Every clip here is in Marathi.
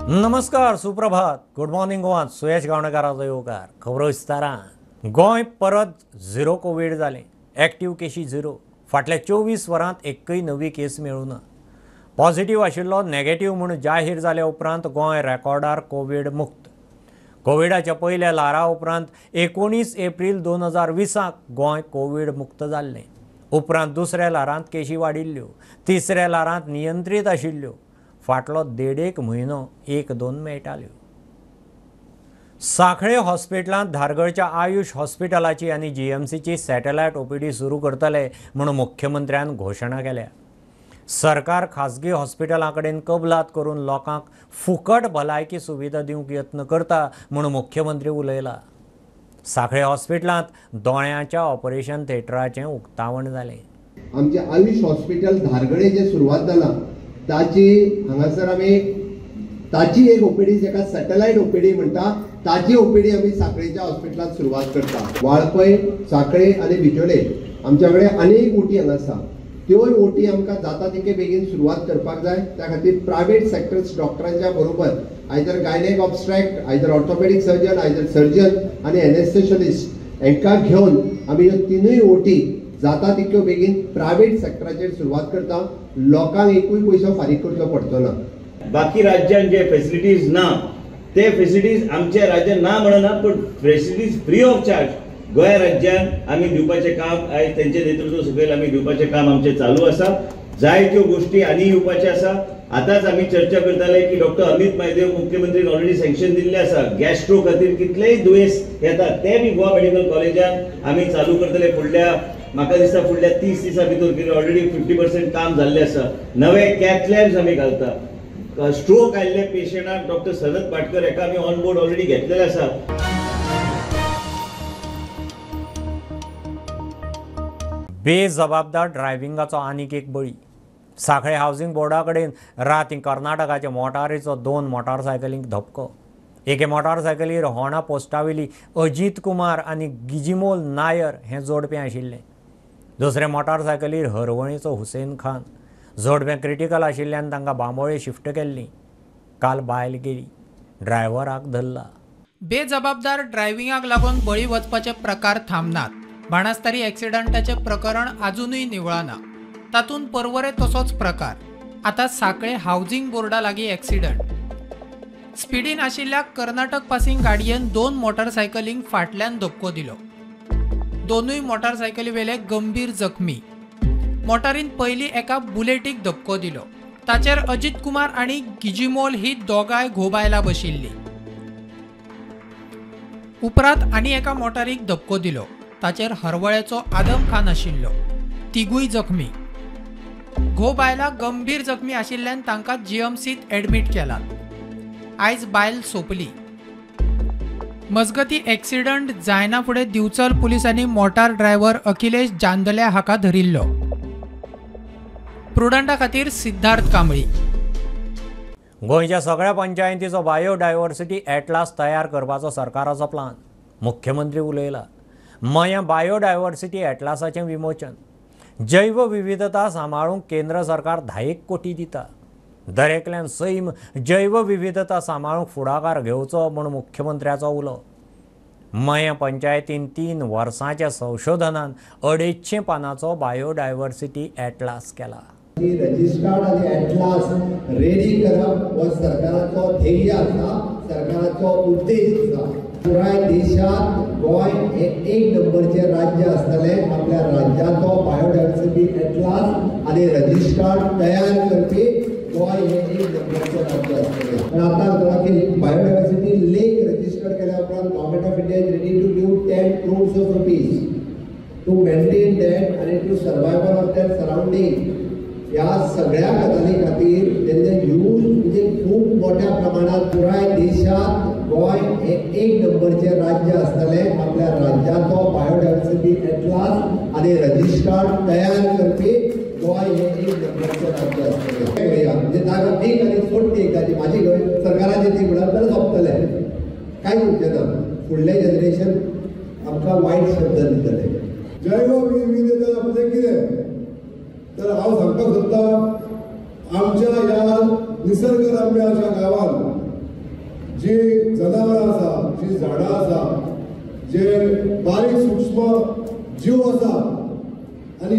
नमस्कार, सुप्रभात, गुड मॉर्निंग गोवा. सुयश गावणेकाराचो येवकार. खबरो विस्तारान. गोंय परत झिरो कोविड जालें. Active Keshi zero. फाटल्या 24 वरांत एक्कय नवी केस मेळूं ना. पॉझिटिव्ह आशिल्लो नेगेटिव्ह म्हूण जाहीर जाल्या उपरांत गोंय रेकॉर्डार कोविड मुक्त. कोविडाच्या पयल्या ल्हारा उपरांत 19 एप्रील 2020 गोंय कोविड मुक्त जाल्लें. उपरांत दुसऱ्या ल्हारांत केशी वाडिल्ल्यो, तिसऱ्या ल्हारांत नियंत्रीत आशिल्ल्यो. फाटलो 1.5 म्हयनो 1-2 मेळटाल्यो. सांखळे हॉस्पिटलांत धारगळच्या आयुष हॉस्पिटलाची आनी जीएमसीची सॅटेलायट ओपीडी सुरू करतले म्हूण मुख्यमंत्र्यान घोशणा केल्या. सरकार खाजगी हॉस्पिटलां कडेन कबलात करून लोकांक फुकट भलायकी सुविधा दिवंक यत्न करता म्हूण मुख्यमंत्री उलयला. सांखळे हॉस्पिटलांत दोळ्यांच्या ऑपरेशन थिएटराचें उक्तावण जालें. आमचे आयुष हॉस्पिटल धारगळे जे सुरवात जाला ताची हांगासर आमी ताची एक ओपीडी जेका सॅटेलायट ओपीडी म्हणटा ताची ओपीडी आमी सांखळेच्या हॉस्पिटलांत सुरवात करता. वाळपय, सांखळे आनी बिचोले आमच्या कडेन आनीक ओटी हांगा आसा. त्योय ओटी आमकां जाता तितके बेगीन सुरवात करपाक जाय. त्या खातीर प्रायवेट सेक्टर्स डॉक्टरांच्या बरोबर either gynaec obstetric, either orthopaedic surgeon, either surgeon आनी एनेस्थेशियलिस्ट हांकां घेवन आमी ह्यो तिनूय ओटी जाता तितक्यो बेगीन प्रायवेट सेक्टराचेर सुरवात करता. लोकांक एकूय पयसो फारीक करचो पडचो ना. बाकी राज्यांत जे फेसिलिटीज ना ते फेसिलिटीज आमच्या राज्यांत ना म्हणना, पण facilities free of charge Goa राज्यांत आमी दिवपाचें काम आयज तेंचे नेतृत्व सकयल आमी दिवपाचें काम आमचें चालू आसा. जायत्यो गोष्टी आनी येवपाच्यो आसा. आतांच आमी चर्चा करताले की डॉक्टर अमित म्हायदेव मुख्यमंत्रीन ऑलरेडी सँक्शन दिल्लें आसा. गॅस्ट्रो खातीर कितलेय दुयेंस येतात ते बी गोवा मेडिकल कॉलेजांत आमी चालू करतले. म्हाका दिसता फुडल्या 30 दिसां भितर कितें ऑलरेडी 50% काम जाल्लें आसा. नवे कॅथ लॅब्स आमी घालता. स्ट्रोक आयिल्ले पेशंटाक डॉक्टर सनत भाटकर हेका आमी ऑन बोर्ड ऑलरेडी घेतलेले आसा. बेजबाबदार ड्रायव्हिंगाचो आनीक एक बळी. सांखळे हावसिंग बोर्डा कडेन रातीं कर्नाटकाचे मोटारीचो 2 मोटारसायकलींक धपको. एके मोटारसायकलीर होंडा पोस्टावेली अजीत कुमार आनी गिजिमोल नायर हें जोडपें आशिल्लें. दुसरे मोटारसायकलीर हरवळेचो हुसेन खान. जोडपें क्रिटिकल आशिल्ल्यान तांकां बांबोळे शिफ्ट केल्लीं. काल बायल गेली. ड्रायव्हराक धरला. बेजबाबदार ड्रायव्हिंगाक लागून बळी वचपाचे प्रकार थांबनात. बाणस्तारी ॲक्सिडंटाचें प्रकरण अजूनय निवळना. तातूंत परवरे तसोच प्रकार. आतां सांखळे हावसिंग बोर्डा लागीं ॲक्सिडंट. स्पिडीन आशिल्ल्या कर्नाटक पासिंग गाडयेन 2 मोटारसायकलींक फाटल्यान धक्को दिलो. दोनूय मोटारसायकली वेले गंभीर जखमी. मोटारीन पयलीं एका बुलेटीक धक्को दिलो. ताचेर अजित कुमार आनी गिजिमोल ही दोगांय घोबायला बशिल्लीं. उपरांत आनी एका मोटारीक धक्को दिलो. ताचेर हरवळेचो आदम खान आशिल्लो. तिगूय जखमी. घोबायला गंभीर जखमी आशिल्ल्यान तांकां जीएमसीत एडमीट केलात. आयज बायल सोंपली. मजगती ॲक्सिडंट जायना फुडें दिवचल पुलिसांनी मोटार ड्रायव्हर अखिलेश जांदल्या हाका धरिल्लो. प्रुडंटा खातीर सिद्धार्थ कांबळी. गोंयच्या सगळ्या पंचायतीचो बायोडायवर्सिटी एटलास तयार करपाचो सरकाराचो प्लान. मुख्यमंत्री उलयला. मया बायोडायवर्सिटी एटलासाचें विमोचन. जैव विविधता सांबाळूंक केंद्र सरकार 10 कोटी दिता. दरेकल्यान सैम जैव विविधता सांबाळूंक फुडाकार घेवचो म्हूण मुख्यमंत्र्याचो उलो. मया पंचायतीन 3 वर्सांच्या संशोधनान 250 पानांचो बायोडायवर्सिटी एटलास केला. रजिस्टर्ड आनी एटलास रेडी करप हो सरकाराचो ध्येय आसा, सरकाराचो उद्देश आसा. पुराय देशात गोंय हे 1 नंबरचे राज्य आसतलें. आपल्या राज्याचो बायोडायवर्सिटी एटलास आनी रजिस्टर्ड तयार करपी गोंय हे 1 नंबरचे राज्य आसतलें. पण आतां बायोडायवर्सिटी लेक रजिस्टर केल्या उपरांत government of India is ready to give 10 crores of rupees to maintain that आनी to survival of that surrounding. ह्या सगळ्या गजाली खातीर तेन्ना यूज म्हणजे खूब मोठ्या प्रमाणात पुराय देशात गोंय हे 1 नंबरचे राज्य आसतलें. आपल्या राज्याचो बायोडायवर्सिटी एटलास आनी रजिस्टर्ड तयार करपी गोंय हे 1 नंबरचे राज्य आसतलें. म्हणजे जागा एक आनी सोडटी एकाची माझी सरकाराची ती म्हणून तर सोंपतलें. कांय उरचें ना. फुडलें जनरेशन आमकां वायट शब्द दितलें. जैव विविधता म्हणजे कितें तर हांव सांगपाक सोदतां आमच्या ह्या निसर्गरम्य अशा गांवांत जी जनावरां आसा, जी झाडां आसा, जे बारीक सूक्ष्म जीव आसा आनी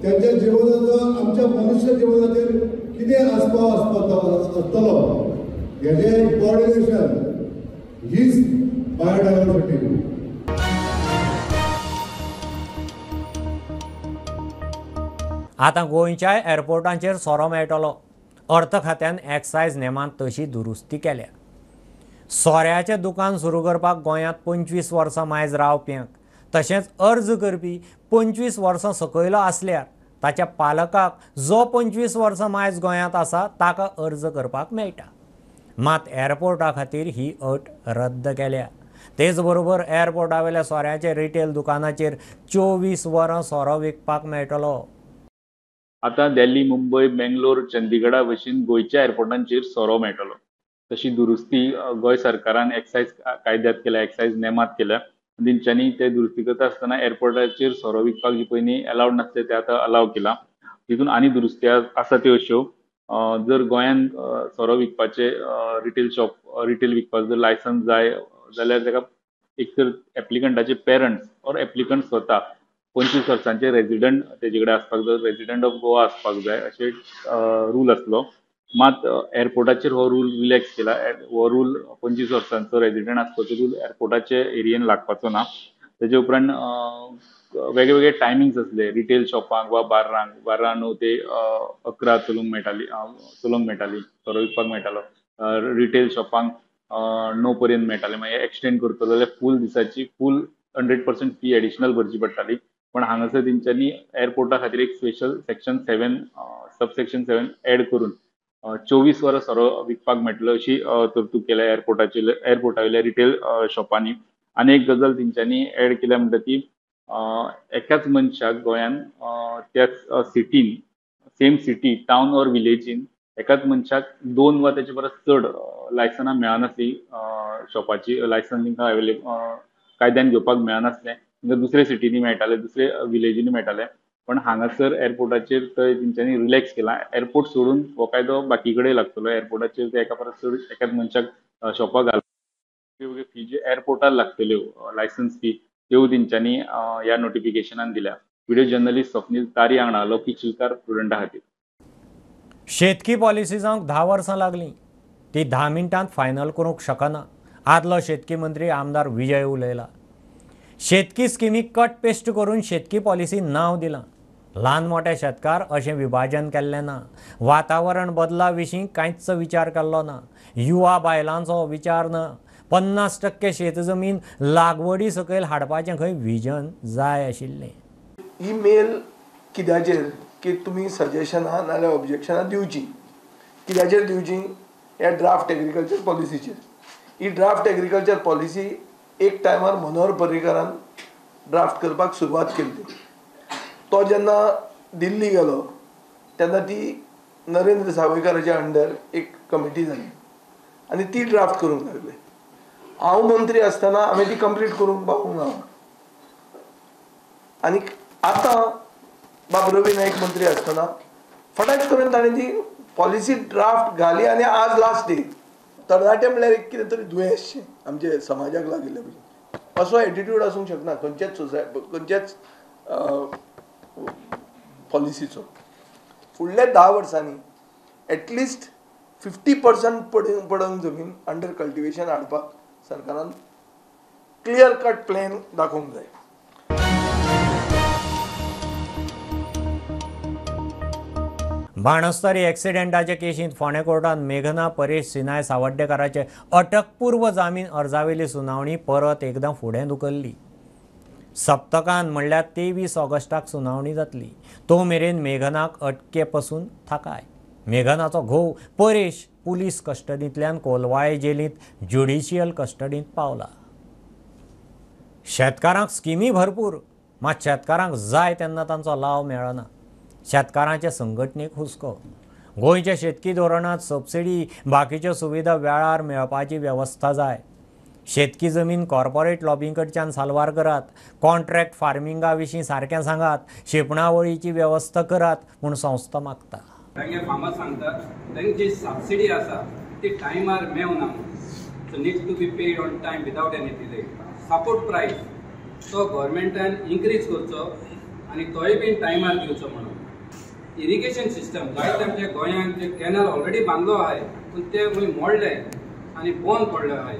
त्यांच्या जिवनाचो आमच्या मनुष्य जिवनाचेर कितें आसपाव आसतलो हेजें कोऑर्डिनेशन हीच बायोडायवर्सिटी. आतां गोंयच्या एअरपोर्टांचेर सोरो मेळटलो. अर्थ खात्यान एक्सायज नेमांत तशी दुरुस्ती केल्या. सोऱ्याचें दुकान सुरू करपाक गोंयांत 25 वर्सां मायज रावप्यांक तशेंच अर्ज करपी 25 वर्सां सकयलो आसल्यार ताच्या पालकाक जो 25 वर्सां मायज गोंयांत आसा ताका अर्ज करपाक मेळटा. मात एअरपोर्टा खातीर ही अट रद्द केल्या. तेच बरोबर एअरपोर्टा वयल्या सोऱ्याच्या रिटेल दुकानाचेर 24 वरां सोरो विकपाक मेळटलो. आतां दिल्ली, मुंबय, बेंगलोर, चंदीगडा भशेन गोंयच्या एअरपोर्टांचेर सोरो मेळटलो. तशी दुरुस्ती गोंय सरकारान एक्सायज कायद्यांत केल्या, एक्सायज नेमांत केल्या. तेंच्यांनी ते दुरुस्ती करता आसतना एअरपोर्टाचेर सोरो विकपाक जी पयलीं अलावड नासले ते आतां अलाव केला. तितून आनी दुरुस्ती आसा त्यो अश्यो, जर गोंयान सोरो विकपाचे रिटेल विकपाक जर लायसन्स जाय जाल्यार ताका एक तर एप्लिकंटाचे पेरंट्स ऑर एप्लिकंट स्वता 25 वर्सांचे रेजिडंट तेजे कडेन आसपाक जाय, रेजिडंट ऑफ गोवा आसपाक जाय अशें रूल आसलो. मात एअरपोर्टाचेर हो रूल रिलॅक्स केला. हो रूल 25 वर्सांचो रेजिडंट आसपाचो रूल एअरपोर्टाचे एरियेन लागपाचो ना. तेजे उपरांत वेगवेगळे टायमिंग्स आसले रिटेल शॉपांक वा बारां 9 ते 11 चलूंक मेळटाली सोरो विकपाक मेळटालो. रिटेल शॉपांक 9 पर्यंत मेळटाले. मागीर एक्सटेंड करतलो जाल्यार फूल दिसाची 100% फी एडिशनल भरची पडटाली. पण हांगासर तेंच्यांनी एअरपोर्टा खातीर एक स्पेशल सेक्शन 7 सबसेक्शन 7 एड करून 24 वरां सोरो विकपाक मेळटलो अशी तरतूद केल्या एअरपोर्टा वयल्या रिटेल शॉपांनी. आनी एक गजाल तेंच्यांनी एड केल्या म्हणटा ती एकाच मनशाक गोंयान त्याच सिटीन सेम सिटी टावन ऑर विलेजीन एकाच मनशाक 2 वा तेचे परस चड लायसनां मेळनासली. शॉपाची लायसन तांकां कायद्यान घेवपाक मेळनासलें. तांकां दुसरे सिटीनी मेळटाले, दुसरे विलेजीनी मेळटाले. पण हांगासर एअरपोर्टाचेर थंय तेंच्यांनी रिलॅक्स केला. एअरपोर्ट सोडून हो कायदो बाकी कडेन लागतलो. एअरपोर्टाचेर ते एका परस चड एकाच मनशाक शॉपाक घालप वेगवेगळे फी जे एअरपोर्टार लागतल्यो लायसन्स फी त्यो तेंच्यांनी ह्या नोटिफिकेशनान दिल्या. व्हिडिओ जर्नलिस्ट स्वप्नील तारी हांगा लौकीक शिलकार स्टुडंटा खातीर. शेतकी पॉलिसी जावंक 10 वर्सां लागलीं. ती 10 मिनटांत फायनल करूंक शकना. आदलो शेतकी मंत्री आमदार विजय उलयला. शेतकी स्किमीक कट पेस्ट करून शेतकी पॉलिसी नांव दिलां. ल्हान मोठे शेतकार अशें विभाजन केल्लें ना. वातावरण बदला विशीं कांयच विचार केल्लो ना. युवा बायलांचो विचार ना. 50% शेतजमीन लागवडी सकयल हाडपाचें खंय विजन जाय आशिल्लें. ही मेल कित्याचेर की तुमी सजेशनां नाल्यार ऑब्जेक्शनां दिवची. कित्याचेर दिवची? ह्या ड्राफ्ट एग्रीकल्चर पॉलिसीचेर. ही ड्राफ्ट एग्रीकल्चर पॉलिसी एक टायमार मनोहर पर्रीकारान ड्राफ्ट करपाक सुरवात केल्ली. तो जेन्ना दिल्ली गेलो तेन्ना ती नरेंद्र सावयकाराच्या अंडर एक कमिटी जाली आनी ती ड्राफ्ट करूंक लागले. हांव मंत्री आसतना आमी ती कंप्लीट करूंक पावूंक ना. आनी आतां बाब रवी नाईक मंत्री आसतना फटाक करून ताणें ती पॉलिसी ड्राफ्ट घाली आनी आज लास्ट डे. तरणाटे म्हणल्यार एक कितें तरी दुयेंसशें आमचे समाजाक लागिल्ले भशेन असो एटिट्यूड आसूंक शकना खंयच्याच पॉलिसीचो. फुडल्या 10 वर्सांनी एटलिस्ट 50% पडंग जमीन अंडर कल्टिवेशन हाडपाक सरकारान क्लियर कट प्लॅन दाखोवंक जाय. बाणस्तारी एक्सिडेंटाचे केशींत फोंडें कोर्टान मेघना परेश सिनाय सावड्डेकाराचे अटकपूर्व जामीन अर्जावेली सुनावणी परत एकदां फुडें धुकल्ली. सप्तकान म्हणल्यार 23 ऑगस्टाक सुनावणी जातली. तो मेरेन मेघनाक अटके पासून थाकाय. मेघनाचो घोव परेश पुलीस कस्टडींतल्यान कोलवाळे जेलींत ज्युडिशियल कस्टडींत पावला. शेतकारांक स्किमी भरपूर, मात शेतकारांक जाय तेन्ना तांचो लाव मेळना. शेतकारांचे संघटनेक हुस्को. गोंयच्या शेतकी धोरणांत सबसिडी बाकीच्यो सुविधा वेळार मेळपाची वेवस्था जाय. शेतकी जमीन कॉर्पोरेट लॉबीं कडच्यान साल्वार करात. कॉन्ट्रॅक्ट फार्मिंगा विशीं सारकें सांगात. शिंपणावळीची वेवस्था करात म्हूण संस्था मागता. तांगे फार्मर सांगतात तांची जी सबसिडी आसा ती टायमार मेवना so needs to be paid on time without any delay. Support price तो गव्हर्मेंटान इन्क्रीज करचो आनी तोय बीन टायमार दिवचो म्हणून. इरिगेशन सिस्टम जायते आमच्या गोंयांत जे कॅनल ऑलरेडी बांदलो आहे पूण ते खंय मोडले आनी बंद पडले आहे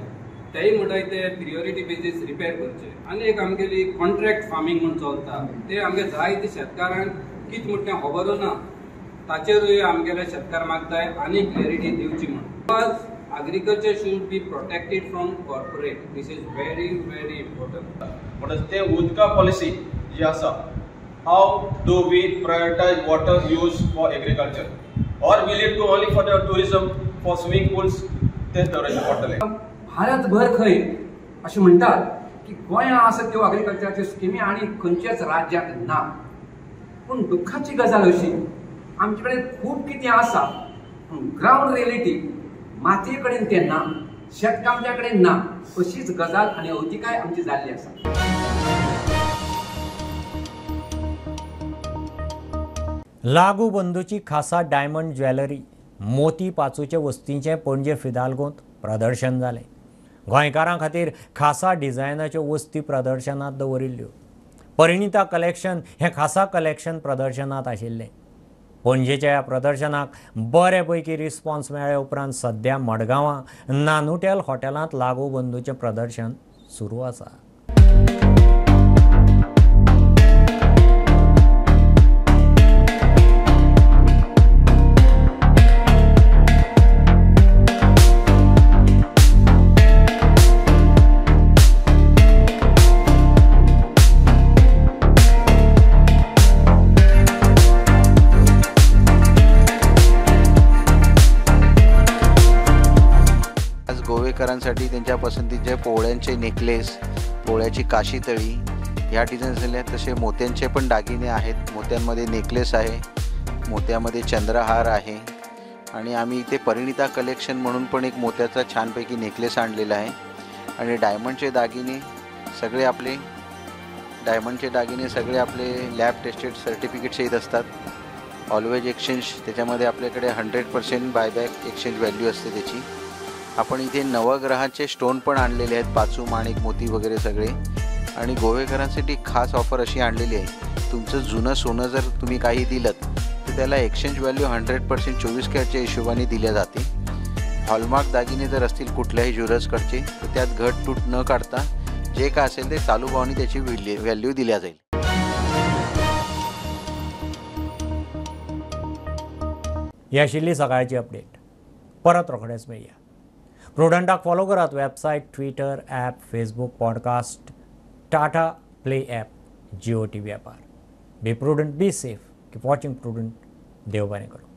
तेय म्हणटाय ते प्रियोरिटी बेजीस रिपेर करचे. आनी एक आमगेली कॉन्ट्रॅक्ट फार्मिंग म्हूण चलता ते आमगे जायते शेतकारांक कितें म्हणटा तें खबर ना ताचेरूय आमगेले शेतकार मागताय आनी क्लॅरिटी दिवची म्हणून. Agriculture should be protected from corporate. This is very, very important. What is the UDCA policy? Yes, sir. How do we prioritize water use for agriculture? Or will it go only for the tourism, for swimming pools? ते दवरचे पडटले. भारतभर खंय अशें म्हणटात की गोंयांत आसा त्यो अग्रिकल्चराच्यो स्किमी आनी खंयच्याच राज्याक ना. पूण दुख्खाची गजाल अशी आमचे कडेन खूब कितें आसा पूण ग्रावंड रियलिटी मातये कडेन ते ना, शेतकामत्या कडेन ना. अशीच गजाल आनी अवतिकाय आमची जाल्ली आसा. लागू बंधूची खासा डायमंड ज्वेलरी मोती पाचूचे वस्तींचे पणजे फिदालगोंत प्रदर्शन जालें. गोंयकारां खातीर खासा डिझायनाच्यो वस्ती प्रदर्शनांत दवरिल्ल्यो. परिणिता कलेक्शन हें खासा कलेक्शन प्रदर्शनांत आशिल्लें. पणजेच्या ह्या प्रदर्शनाक बरे पैकी रिस्पॉन्स मेळ्ळे उपरांत सध्या मडगांवां नानुटेल हॉटेलांत लागू बंधूचें प्रदर्शन सुरू आसा. गोवेकरांसाठी त्यांच्या पसंतीचे पोवळ्यांचे नेकलेस, पोवळ्याची काशीतळी ह्या डिझाईन झाल्या. तसे मोत्यांचे पण दागिने आहेत. मोत्यांमध्ये नेकलेस आहे, मोत्यामध्ये चंद्रहार आहे आणि आम्ही इथे परिणिता कलेक्शन म्हणून पण एक मोत्याचा छानपैकी नेकलेस आणलेला आहे. आणि डायमंडचे दागिने सगळे आपले लॅब टेस्टेड सर्टिफिकेट सहित असतात. ऑलवेज एक्सचेंज त्याच्यामध्ये आपल्याकडे 100% बायबॅक एक्सचेंज व्हॅल्यू असते त्याची. आपण इथे नवग्रहाचे स्टोन पण आणलेले आहेत, पाचू, माणिक, मोती वगैरे सगळे. आणि गोवेकरांसाठी खास ऑफर अशी आणलेली आहे, तुमचं जुनं सोनं जर तुम्ही काही दिलं तर त्याला एक्सचेंज व्हॅल्यू 100% 24 कॅरेटच्या हिशोबाने दिल्या जाते. हॉलमार्क दागिने जर असतील कुठल्याही ज्वेलर्सकडचे तर त्यात घट तूट न काढता जे काय असेल ते चालू भावाने त्याची व्हॅल्यू दिल्या जाईल. ही आशिल्ली सकाळची अपडेट. परत रोखडेच मेळया. प्रुडंटाक फॉलो करात. Website, Twitter, app, Facebook, podcast, Tata play app, Jio TV ॲपार. Be prudent, be safe. Keep watching Prudent. देव बरें करूं.